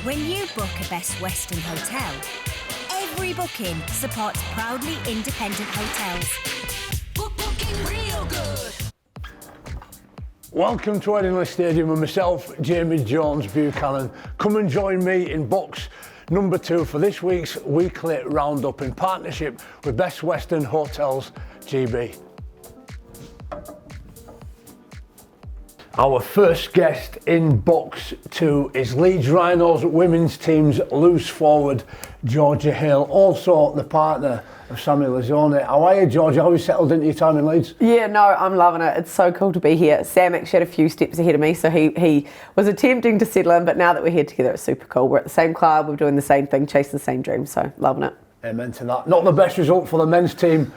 When you book a Best Western hotel, every booking supports proudly independent hotels. Booking real good. Welcome to Headingley Stadium with myself, Jamie Jones-Buchanan. Come and join me in box number 2 for this week's weekly roundup in partnership with Best Western Hotels GB. Our first guest in box 2 is Leeds Rhinos Women's team's loose forward, Georgia Hale, also the partner of Sammy Lazzoni. How are you, Georgia? How have you settled into your time in Leeds? Yeah, no, I'm loving it. It's so cool to be here. Sam actually had a few steps ahead of me, so he was attempting to settle in, but now that we're here together, it's super cool. We're at the same club, we're doing the same thing, chasing the same dream, so loving it. Amen to that. Not the best result for the men's team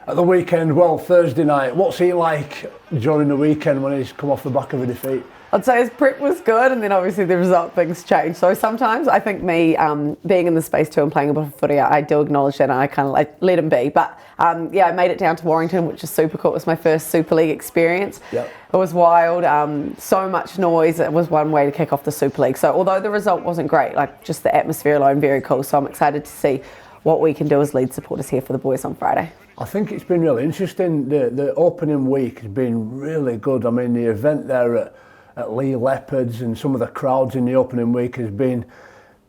at the weekend, well, Thursday night. What's he like during the weekend when he's come off the back of a defeat? I'd say his prep was good, and then obviously the result, things change. So sometimes I think me being in the space too and playing a bit of footy, I do acknowledge that, and I kind of like let him be. But yeah, I made it down to Warrington, which is super cool. It was my first Super League experience. Yep. It was wild, so much noise. It was one way to kick off the Super League. So although the result wasn't great, like just the atmosphere alone, very cool. So I'm excited to see what we can do as Leeds supporters here for the boys on Friday. I think it's been really interesting. The opening week has been really good. I mean, the event there at Lee Leopards and some of the crowds in the opening week has been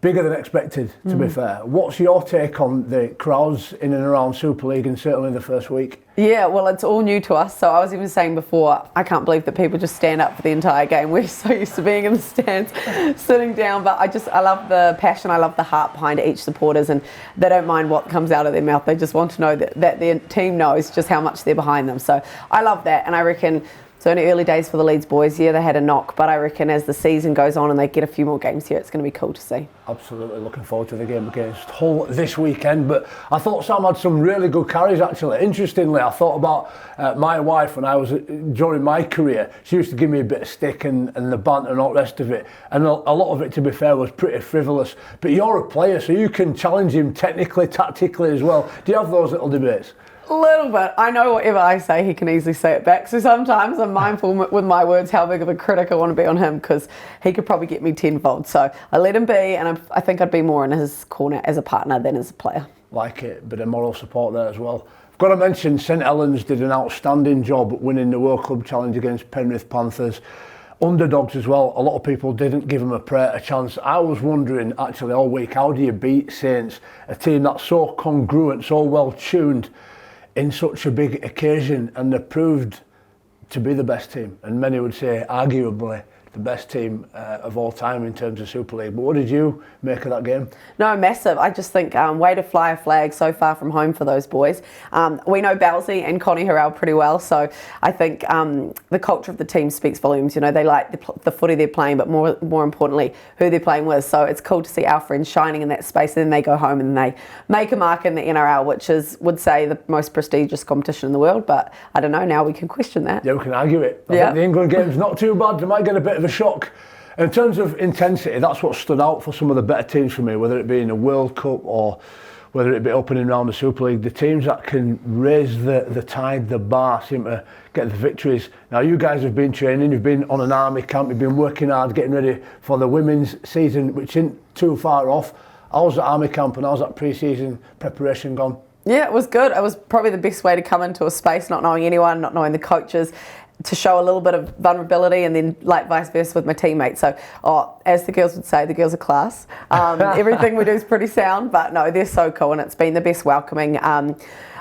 bigger than expected, to be fair. What's your take on the crowds in and around Super League and certainly the first week? Yeah, well, it's all new to us. So I was even saying before, I can't believe that people just stand up for the entire game. We're so used to being in the stands, sitting down. But I love the passion, I love the heart behind each supporters, and they don't mind what comes out of their mouth. They just want to know that their team knows just how much they're behind them. So I love that, and I reckon it's only early days for the Leeds boys. Yeah, they had a knock, but I reckon as the season goes on and they get a few more games here, it's going to be cool to see. Absolutely, looking forward to the game against Hull this weekend. But I thought Sam had some really good carries, actually. Interestingly, I thought about my wife when I was during my career. She used to give me a bit of stick and the banter and all the rest of it. And a lot of it, to be fair, was pretty frivolous. But you're a player, so you can challenge him technically, tactically as well. Do you have those little debates? A little bit. I know whatever I say, he can easily say it back. So sometimes I'm mindful with my words how big of a critic I want to be on him, because he could probably get me tenfold. So I let him be, and I think I'd be more in his corner as a partner than as a player. Like it, bit of moral support there as well. I've got to mention St Helens did an outstanding job winning the World Club Challenge against Penrith Panthers. Underdogs as well. A lot of people didn't give them a chance. I was wondering actually all week, how do you beat Saints, a team that's so congruent, so well tuned in such a big occasion, and they proved to be the best team, and many would say arguably the best team of all time in terms of Super League. But what did you make of that game? No, massive. I just think way to fly a flag so far from home for those boys. We know Bowsy and Connie Harrell pretty well, so I think the culture of the team speaks volumes. You know, they like the footy they're playing, but more importantly, who they're playing with. So it's cool to see our friends shining in that space, and then they go home and they make a mark in the NRL, which is, would say, the most prestigious competition in the world. But I don't know, now we can question that. Yeah, we can argue it. I think the England game's not too bad. They might get a bit of a shock. In terms of intensity, that's what stood out for some of the better teams for me, whether it be in the World Cup or whether it be opening round the Super League. The teams that can raise the tide, the bar, seem to get the victories. Now, you guys have been training, you've been on an army camp, you've been working hard, getting ready for the women's season, which isn't too far off. How's that army camp and how's that pre-season preparation gone? Yeah, it was good. It was probably the best way to come into a space, not knowing anyone, not knowing the coaches, to show a little bit of vulnerability, and then like vice versa with my teammates. So, as the girls would say, the girls are class. Everything we do is pretty sound, but no, they're so cool, and it's been the best welcoming. I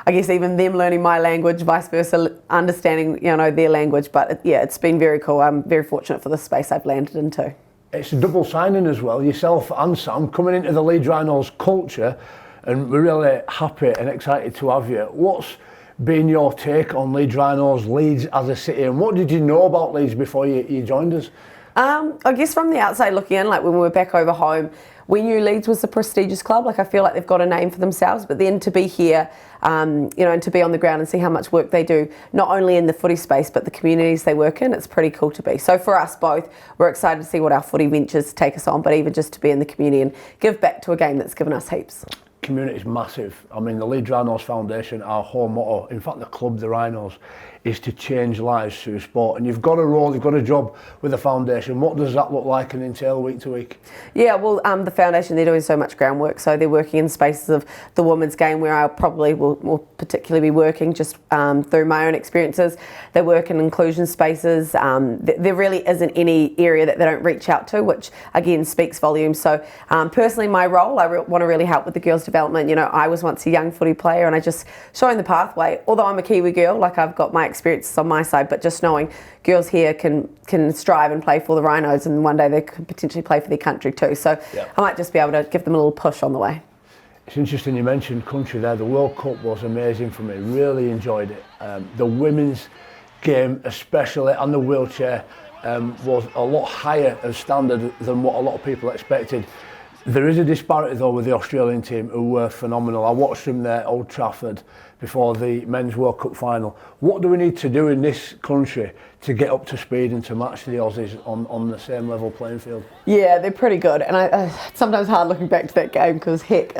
guess even them learning my language, vice versa, understanding their language. But it's been very cool. I'm very fortunate for the space I've landed into. It's a double signing as well, yourself and Sam coming into the Leeds Rhinos culture, and we're really happy and excited to have you. What's been your take on Leeds Rhinos, Leeds as a city, and what did you know about Leeds before you joined us? I guess from the outside looking in, like when we were back over home, we knew Leeds was a prestigious club. Like I feel like they've got a name for themselves, but then to be here, and to be on the ground and see how much work they do, not only in the footy space, but the communities they work in, it's pretty cool to be. So for us both, we're excited to see what our footy ventures take us on, but even just to be in the community and give back to a game that's given us heaps. Community is massive. I mean, the Leeds Rhinos Foundation, our whole motto, in fact the club, the Rhinos, is to change lives through sport. And you've got a role, you've got a job with the foundation. What does that look like and entail week to week? Yeah, well, the foundation, they're doing so much groundwork. So they're working in spaces of the women's game where I probably will particularly be working just through my own experiences. They work in inclusion spaces. There really isn't any area that they don't reach out to, which again speaks volumes. So personally, my role, I want to really help with the girls' development. You know, I was once a young footy player and I just showing the pathway. Although I'm a Kiwi girl, like I've got my experiences on my side, but just knowing girls here can strive and play for the Rhinos, and one day they could potentially play for their country too. So I might just be able to give them a little push on the way. It's interesting you mentioned country there. The World Cup was amazing for me. Really enjoyed it. The women's game especially, and the wheelchair was a lot higher of standard than what a lot of people expected. There is a disparity though with the Australian team, who were phenomenal. I watched them there at Old Trafford before the Men's World Cup final. What do we need to do in this country to get up to speed and to match the Aussies on the same level playing field? Yeah, they're pretty good, and it's sometimes hard looking back to that game because heck,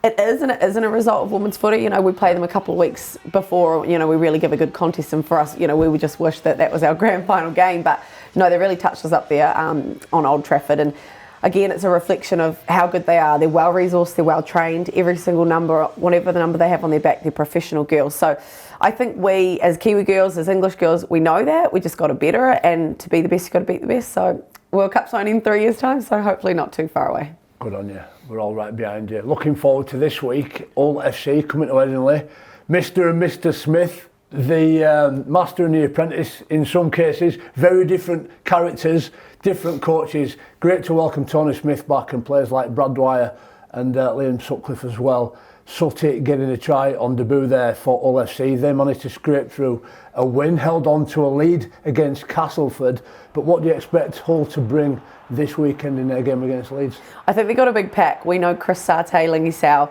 it is and it isn't a result of women's footy. You know, we play them a couple of weeks before, you know, we really give a good contest, and for us, you know, we would just wish that was our grand final game, but no, they really touched us up there on Old Trafford. And again, it's a reflection of how good they are. They're well resourced, they're well trained. Every single number, whatever the number they have on their back, they're professional girls. So I think we, as Kiwi girls, as English girls, we know that. We just got to better it, and to be the best, you've got to beat the best. So World Cup's only in 3 years' time, so hopefully not too far away. Good on you. We're all right behind you. Looking forward to this week. All FC coming to Edinburgh. Mr. and Mr. Smith, the master and the apprentice in some cases, very different characters, different coaches. Great to welcome Tony Smith back, and players like Brad Dwyer and Liam Sutcliffe as well. Sutty getting a try on debut there for Hull FC. They managed to scrape through a win, held on to a lead against Castleford. But what do you expect Hull to bring this weekend in their game against Leeds? I think they've got a big pack. We know Chris Sarte, Lingy Sow,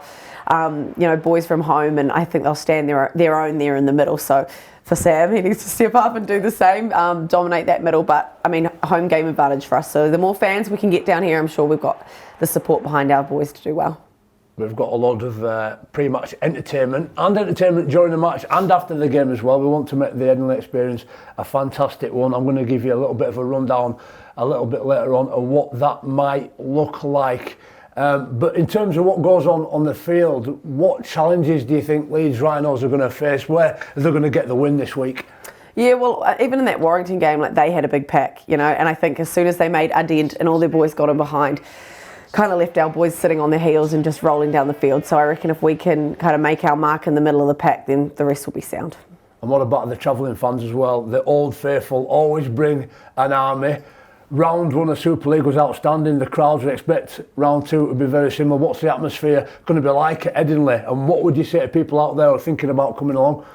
you know, boys from home, and I think they'll stand their own there in the middle. So for Sam, he needs to step up and do the same, dominate that middle. But I mean, home game advantage for us. So the more fans we can get down here, I'm sure we've got the support behind our boys to do well. We've got a lot of pre-match entertainment during the match and after the game as well. We want to make the Edinburgh experience a fantastic one. I'm going to give you a little bit of a rundown a little bit later on of what that might look like. But in terms of what goes on the field, what challenges do you think Leeds Rhinos are going to face? Where are they going to get the win this week? Yeah, well, even in that Warrington game, like, they had a big pack, you know, and I think as soon as they made a dent and all their boys got in behind, kind of left our boys sitting on their heels and just rolling down the field. So I reckon if we can kind of make our mark in the middle of the pack, then the rest will be sound. And what about the travelling fans as well? The old faithful always bring an army. Round 1 of Super League was outstanding. The crowds would expect round 2 to be very similar. What's the atmosphere going to be like at Edinburgh? And what would you say to people out there who are thinking about coming along?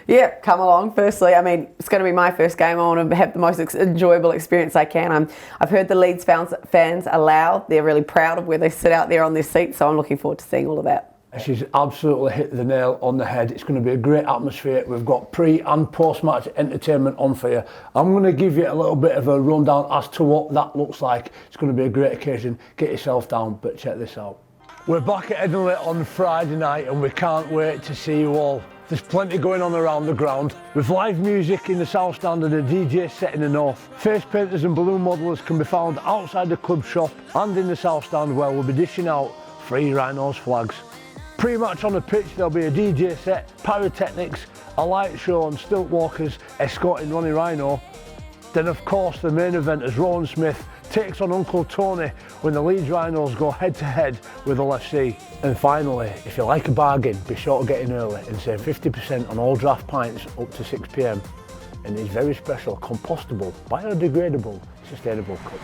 Yeah, come along. Firstly, I mean, it's going to be my first game. I want to have the most enjoyable experience I can. I've heard the Leeds fans are loud. They're really proud of where they sit out there on their seats, so I'm looking forward to seeing all of that. She's absolutely hit the nail on the head. It's going to be a great atmosphere. We've got pre and post-match entertainment on for you. I'm going to give you a little bit of a rundown as to what that looks like. It's going to be a great occasion. Get yourself down, but check this out. We're back at Edinburgh on Friday night, and we can't wait to see you all. There's plenty going on around the ground, with live music in the south stand and a DJ set in the north. Face painters and balloon modellers can be found outside the club shop and in the south stand, where we'll be dishing out free Rhinos flags. Pre-match on the pitch, there'll be a DJ set, pyrotechnics, a light show and stilt walkers escorting Ronnie Rhino. Then of course the main event as Rowan Smith takes on Uncle Tony when the Leeds Rhinos go head to head with Hull FC. And finally, if you like a bargain, be sure to get in early and save 50% on all draft pints up to 6 PM in these very special compostable, biodegradable, sustainable cups.